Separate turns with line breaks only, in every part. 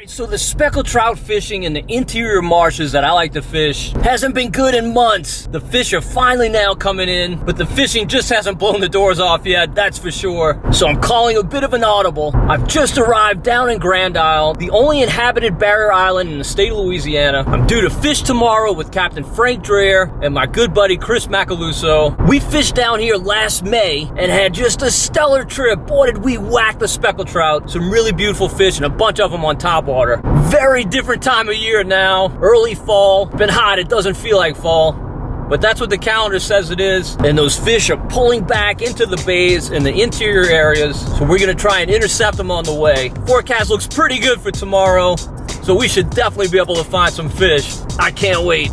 So the speckled trout fishing in the interior marshes that I like to fish hasn't been good in months. The fish are finally now coming in, but the fishing just hasn't blown the doors off yet, that's for sure. So I'm calling a bit of an audible. I've just arrived down in Grand Isle, the only inhabited barrier island in the state of Louisiana. I'm due to fish tomorrow with Captain Frank Dreher and my good buddy Chris Macaluso. We fished down here last May and had just a stellar trip. Boy, did we whack the speckled trout. Some really beautiful fish and a bunch of them on top water. Very different time of year now. Early fall. Been hot. It doesn't feel like fall, but that's what the calendar says it is. And those fish are pulling back into the bays in the interior areas. So we're gonna try and intercept them on the way. Forecast looks pretty good for tomorrow, so we should definitely be able to find some fish. I can't wait.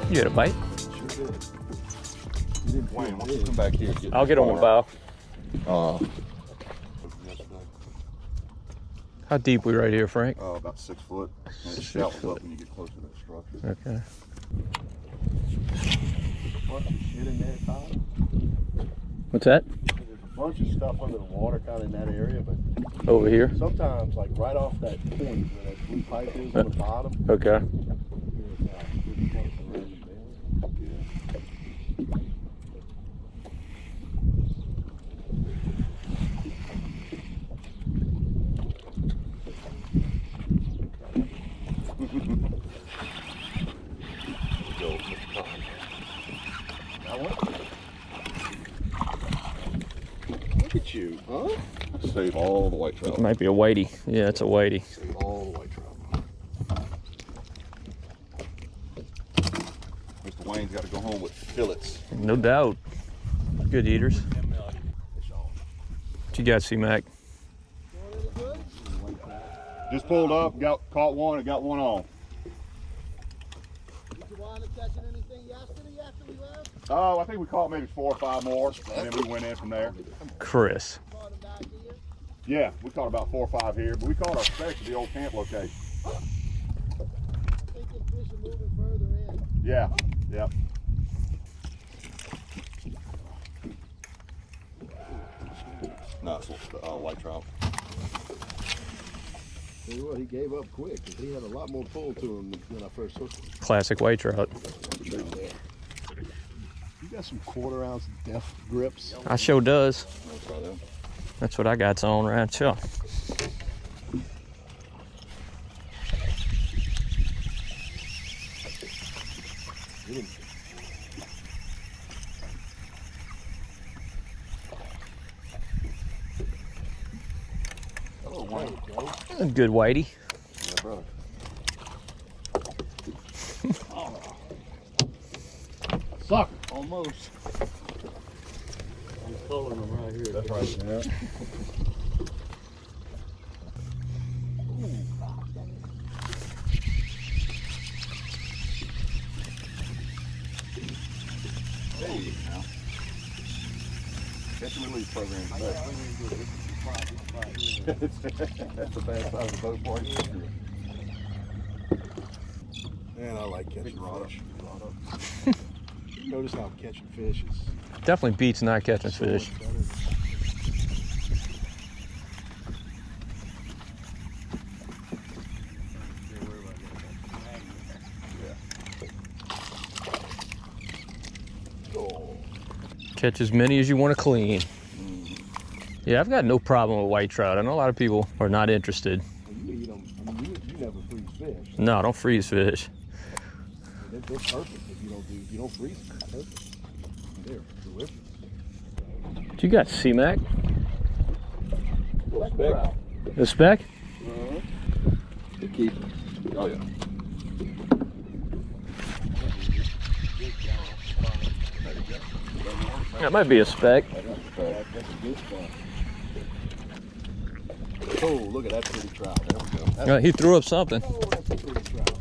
You had a bite?
Sure did. Wayne, why don't you come back here?
I'll get on the bow. How deep we right here, Frank?
About 6 foot. And it shallows up when you get close to that structure.
Okay.
There's a bunch of shit in there, Tyler.
What's that?
There's a bunch of stuff under the water kind of in that area, but
Over here?
sometimes, like right off that point where that blue pipe is on the bottom.
Okay.
Look at you, huh? Save all the white trout.
It might be a whitey. Yeah, it's a whitey.
Save all the white trout. Mr. Wayne's got to go home with fillets.
No doubt. Good eaters. What you got, C-Mac?
Just pulled up, caught one, and got one on.
Did you wind up catching anything yesterday after we left?
Oh, I think we caught maybe 4 or 5 more, and then we went in from there.
Chris.
Caught him back here?
Yeah, we caught about 4 or 5 here, but we caught our specks at the old camp location.
I think the fish are moving further in.
Yeah, yep. Nice little white trout.
Tell you what, he gave up quick because he had a lot more pull to him when I first hooked him.
Classic white trout.
You got some 1/4 ounce death grips.
I sure does. That's what I got's on right here.
Oh, Wayne.
A good whitey.
Yeah, brother.
Sucker.
Almost.
I'm pulling them right here.
That's right, yeah. Hey, now. Catch and release program. That's a bad size of boat for you.
Man, I like catching fish. Notice how catching fish is
Definitely beats not catching fish.
better.
Catch as many as you want to clean. Yeah, I've got no problem with white trout. I know a lot of people are not interested.
You eat them. I mean, you never freeze fish.
No, don't freeze fish.
They're perfect if you don't freeze them. They're perfect. They're terrific.
What you got, C-Mac?
Speck.
The speck?
They keep. Oh yeah.
That might be a speck.
That's a good spot. Oh, look at that pretty trout. There we go. That's
He threw up something.
oh, that's a pretty trout.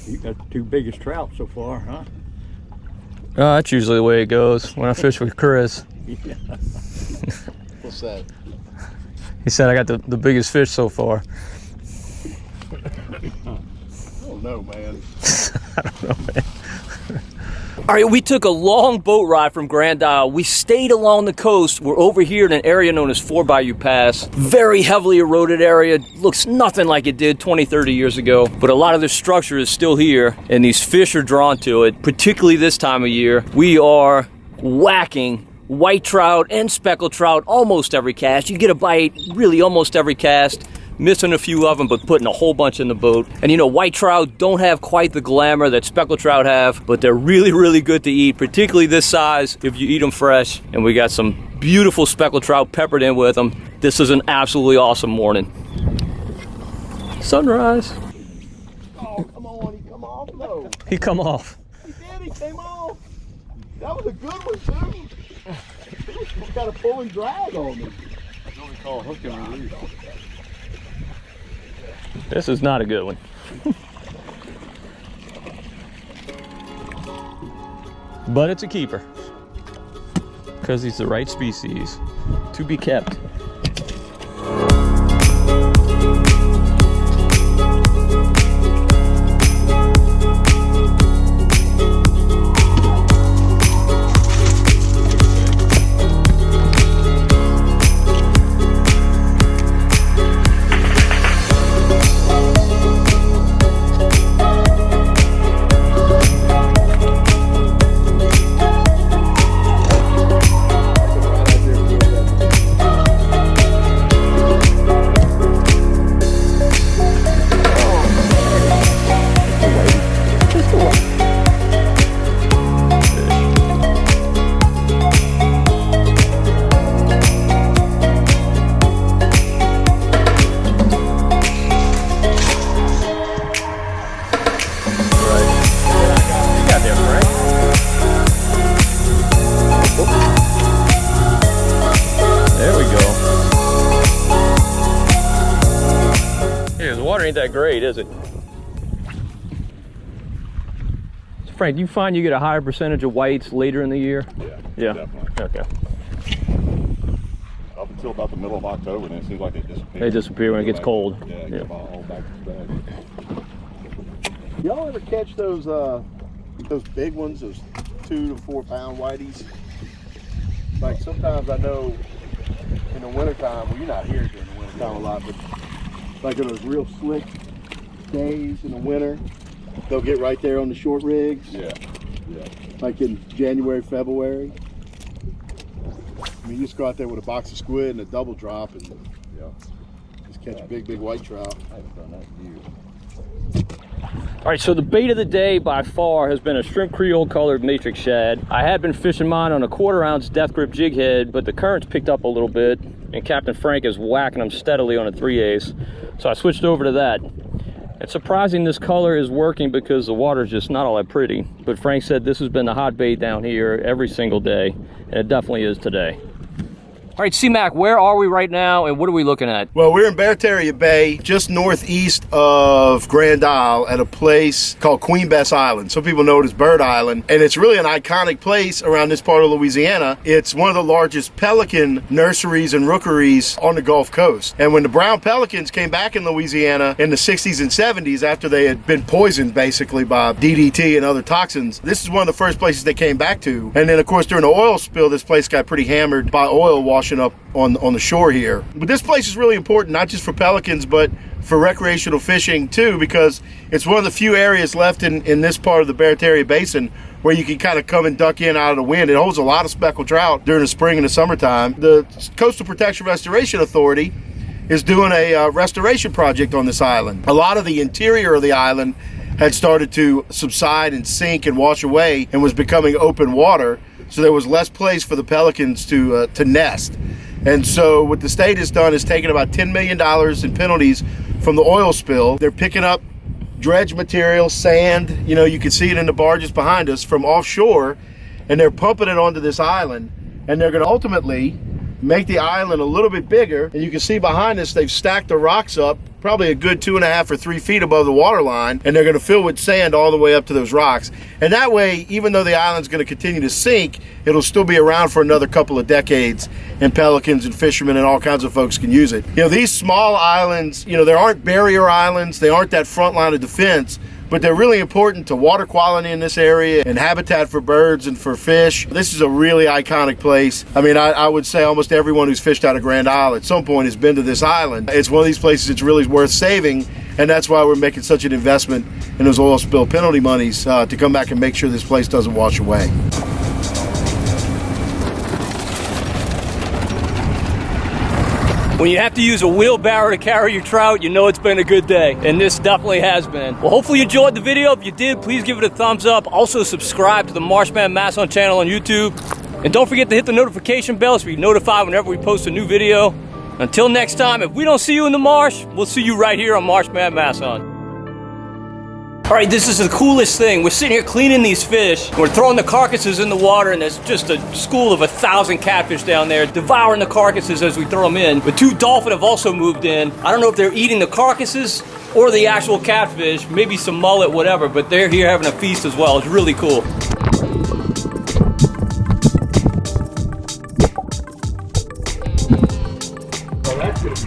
You got the two biggest trout so far, huh?
Oh, that's usually the way it goes when I fish with Chris.
Yeah. What's that?
He said I got the biggest fish so far.
I don't know, man.
I don't know, man. All right, we took a long boat ride from Grand Isle. We stayed along the coast. We're over here in an area known as Four Bayou Pass. Very heavily eroded area. Looks nothing like it did 20, 30 years ago. But a lot of the structure is still here, and these fish are drawn to it, particularly this time of year. We are whacking white trout and speckled trout almost every cast. You get a bite really almost every cast. Missing a few of them, but putting a whole bunch in the boat. And you know, white trout don't have quite the glamour that speckled trout have, but they're really, really good to eat, particularly this size if you eat them fresh. And we got some beautiful speckled trout peppered in with them. This is an absolutely awesome morning. Sunrise.
Oh, come on, he come off though.
He come off.
He did, he came off. That was a good one too. He got a pull and drag on me.
That's what we call hook and release.
This is not a good one. But it's a keeper. Because he's the right species to be kept. Ain't that great, is it? So Frank, do you find you get a higher percentage of whites later in the year?
Yeah, definitely.
Okay.
Up until about the middle of October, and it seems like they disappear.
They disappear when it gets cold.
Yeah,
Yeah.
come all back to bed.
Y'all ever catch those big ones, those 2 to 4 pound whiteys? Like sometimes I know in the wintertime, well, you're not here during the wintertime a lot, but like in those real slick days in the winter, they'll get right there on the short rigs.
Yeah, yeah.
Like in January, February. I mean, you just go out there with a box of squid and a double drop and just catch a big white trout.
I haven't done that in years.
All right, so the bait of the day by far has been a shrimp creole colored matrix shad. I had been fishing mine on a 1/4 ounce death grip jig head, but the current's picked up a little bit and Captain Frank is whacking them steadily on a 3/8. So I switched over to that. It's surprising this color is working because the water's just not all that pretty. But Frank said this has been the hot bait down here every single day, and it definitely is today. All right, C-Mac, where are we right now and what are we looking at?
Well, we're in Barataria Bay, just northeast of Grand Isle at a place called Queen Bess Island. Some people know it as Bird Island, and it's really an iconic place around this part of Louisiana. It's one of the largest pelican nurseries and rookeries on the Gulf Coast. And when the brown pelicans came back in Louisiana in the 60s and 70s after they had been poisoned basically by DDT and other toxins, this is one of the first places they came back to. And then, of course, during the oil spill, this place got pretty hammered by oil washing up on the shore here. But this place is really important, not just for pelicans, but for recreational fishing too, because it's one of the few areas left in this part of the Barataria Basin where you can kind of come and duck in out of the wind. It holds a lot of speckled trout during the spring and the summertime. The Coastal Protection Restoration Authority is doing a restoration project on this island. A lot of the interior of the island had started to subside and sink and wash away and was becoming open water, so there was less place for the pelicans to nest. And so what the state has done is taken about $10 million in penalties from the oil spill. They're picking up dredge material, sand. You know, you can see it in the barges behind us from offshore, and they're pumping it onto this island, and they're going to ultimately make the island a little bit bigger. And you can see behind us, they've stacked the rocks up probably a good 2.5 or 3 feet above the water line, and they're going to fill with sand all the way up to those rocks. And that way, even though the island's going to continue to sink, it'll still be around for another couple of decades, and pelicans and fishermen and all kinds of folks can use it. You know, these small islands, you know, there aren't barrier islands, they aren't that front line of defense, but they're really important to water quality in this area and habitat for birds and for fish. This is a really iconic place. I mean, I would say almost everyone who's fished out of Grand Isle at some point has been to this island. It's one of these places that's really worth saving, and that's why we're making such an investment in those oil spill penalty monies to come back and make sure this place doesn't wash away.
When you have to use a wheelbarrow to carry your trout, you know it's been a good day, and this definitely has been. Well, hopefully you enjoyed the video. If you did, please give it a thumbs up. Also subscribe to the Marshman Masson channel on YouTube. And don't forget to hit the notification bell so you're notified whenever we post a new video. Until next time, if we don't see you in the marsh, we'll see you right here on Marshman Masson. All right, this is the coolest thing. We're sitting here cleaning these fish. We're throwing the carcasses in the water, and there's just a school of 1,000 catfish down there devouring the carcasses as we throw them in. But 2 dolphin have also moved in. I don't know if they're eating the carcasses or the actual catfish, maybe some mullet, whatever, but they're here having a feast as well. It's really cool.
Oh, that's gonna be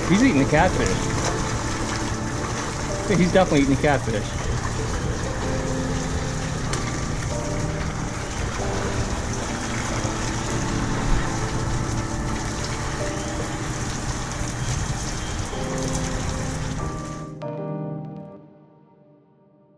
He's eating the catfish. I think he's definitely eating the catfish.